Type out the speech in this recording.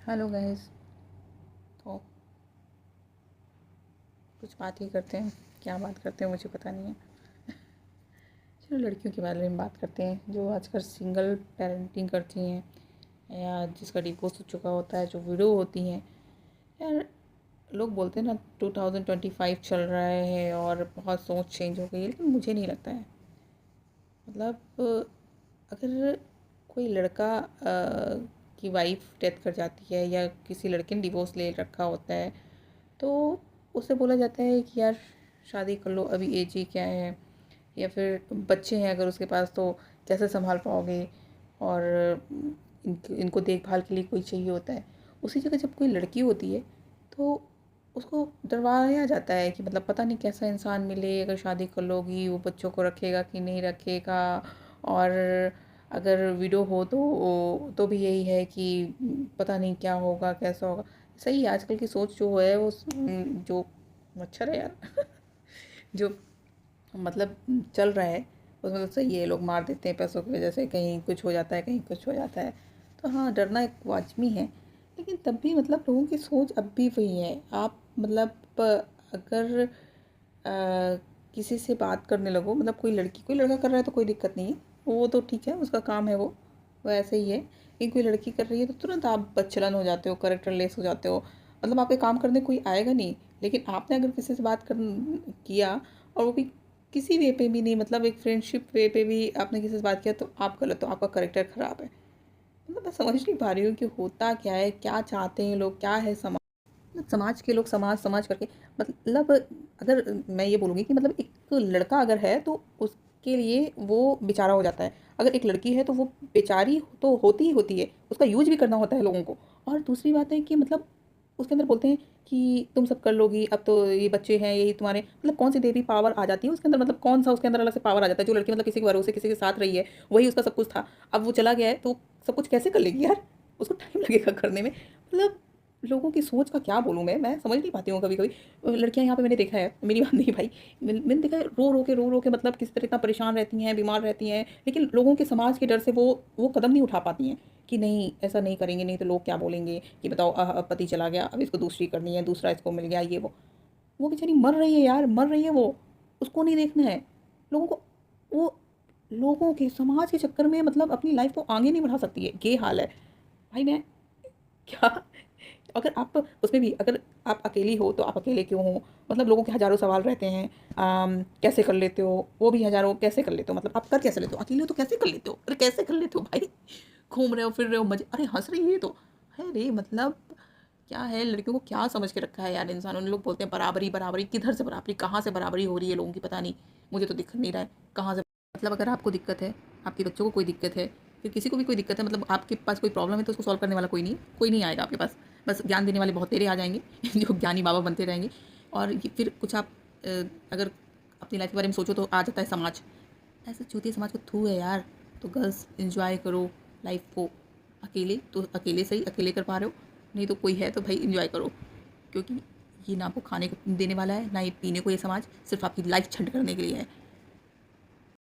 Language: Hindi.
Hello guys. तो कुछ बात ही करते हैं। क्या बात करते हैं मुझे पता नहीं है। चलो लड़कियों के बारे में बात करते हैं जो आजकल सिंगल पेरेंटिंग करती हैं या जिसका डिवोर्स हो चुका होता है, जो विडो होती हैं। यार, लोग बोलते हैं ना 2025 चल रहा है और बहुत सोच चेंज हो गई है, लेकिन मुझे नहीं लगता है। मतलब अगर कोई लड़का की वाइफ डेथ कर जाती है या किसी लड़के ने डिवोर्स ले रखा होता है, तो उसे बोला जाता है कि यार शादी कर लो, अभी एज ही क्या है। या फिर बच्चे हैं अगर उसके पास तो कैसे संभाल पाओगे। और इनको देखभाल के लिए कोई चाहिए होता है। उसी जगह जब कोई लड़की होती है तो उसको डरवाया जाता है कि मतलब पता नहीं कैसा इंसान मिले, अगर शादी कर लोगी वो बच्चों को रखेगा कि नहीं रखेगा। और अगर विडो हो तो भी यही है कि पता नहीं क्या होगा कैसा होगा। सही है, आजकल की सोच जो है वो जो मच्छर है यार जो मतलब चल रहा है उसमें तो सही है, लोग मार देते हैं पैसों की वजह से, कहीं कुछ हो जाता है कहीं कुछ हो जाता है। तो हाँ, डरना एक वाजबी है। लेकिन तब भी मतलब लोगों की सोच अब भी वही है। आप मतलब अगर किसी से बात करने लगो, मतलब कोई लड़की कोई लड़का कर रहा है तो कोई दिक्कत नहीं है, वो तो ठीक है, उसका काम है वो ऐसे ही है। लेकिन कोई लड़की कर रही है तो तुरंत आप बदचलन हो जाते हो, करेक्टर लेस हो जाते हो। मतलब आपके काम करने कोई आएगा नहीं। लेकिन आपने अगर किसी से बात कर किया, और वो भी किसी वे पे भी नहीं, मतलब एक फ्रेंडशिप वे पे भी आपने किसी से बात किया, तो आप गलत हो, आपका करेक्टर ख़राब है। मतलब मैं समझ नहीं पा रही हूँ कि होता क्या है, क्या चाहते हैं लोग, क्या है समाज। समाज के लोग समाज समाज करके मतलब अगर मैं ये बोलूँगी कि मतलब एक लड़का अगर है तो उसके लिए वो बेचारा हो जाता है। अगर एक लड़की है तो वो बेचारी तो होती ही होती है, उसका यूज भी करना होता है लोगों को। और दूसरी बात है कि मतलब उसके अंदर बोलते हैं कि तुम सब कर लोगी, अब तो ये बच्चे हैं यही तुम्हारे, मतलब कौन सी देवी पावर आ जाती है उसके अंदर। मतलब कौन सा उसके अंदर अलग से पावर आ जाता है। जो लड़की मतलब किसी के भरोसे किसी के साथ रही है, वही उसका सब कुछ था, अब वो चला गया है तो सब कुछ कैसे कर लेगी यार। उसको टाइम लगेगा करने में। मतलब लोगों की सोच का क्या बोलूँ मैं समझ नहीं पाती हूँ कभी कभी। लड़कियां यहाँ पे मैंने देखा है, मेरी बात नहीं भाई, मैंने देखा है रो रो के मतलब किस तरह इतना परेशान रहती हैं, बीमार रहती हैं, लेकिन लोगों के समाज के डर से वो कदम नहीं उठा पाती हैं कि नहीं ऐसा नहीं करेंगे, नहीं तो लोग क्या बोलेंगे कि बताओ पति चला गया, अब इसको दूसरी करनी है, दूसरा इसको मिल गया, ये वो बेचारी मर रही है यार, मर रही है वो, उसको नहीं देखना है। लोगों को वो लोगों के समाज के चक्कर में मतलब अपनी लाइफ को आगे नहीं बढ़ा सकती है, ये हाल है भाई। मैं क्या अगर आप उसमें भी अगर आप अकेली हो तो आप अकेले क्यों हो। मतलब लोगों के हज़ारों सवाल रहते हैं। कैसे कर लेते हो, वो भी हज़ारों कैसे कर लेते हो, मतलब आप कर कैसे लेते हो, अकेले हो तो कैसे कर लेते हो, अरे कैसे कर लेते हो भाई। घूम रहे हो फिर रहे हो मजे, अरे हंस रही है तो है रे। मतलब क्या है, लड़कियों को क्या समझ के रखा है यार इंसानों ने। लोग बोलते हैं बराबरी बराबरी, किधर से बराबरी, कहाँ से बराबरी हो रही है लोगों की पता नहीं। मुझे तो दिख नहीं रहा है कहाँ से। मतलब अगर आपको दिक्कत है, आपके बच्चों को कोई दिक्कत है, फिर किसी को भी कोई दिक्कत है, मतलब आपके पास कोई प्रॉब्लम है तो उसको सॉल्व करने वाला कोई नहीं आएगा आपके पास। बस ज्ञान देने वाले बहुत तेरे आ जाएंगे जो ज्ञानी बाबा बनते रहेंगे। और ये फिर कुछ आप अगर अपनी लाइफ के बारे में सोचो तो आ जाता है समाज। ऐसे चूतिया समाज को थू है यार। तो गर्ल्स एंजॉय करो लाइफ को। अकेले तो अकेले सही, अकेले कर पा रहे हो, नहीं तो कोई है तो भाई एंजॉय करो। क्योंकि ये ना आपको खाने को देने वाला है, ना ये पीने को, ये समाज सिर्फ आपकी लाइफ छंड करने के लिए है।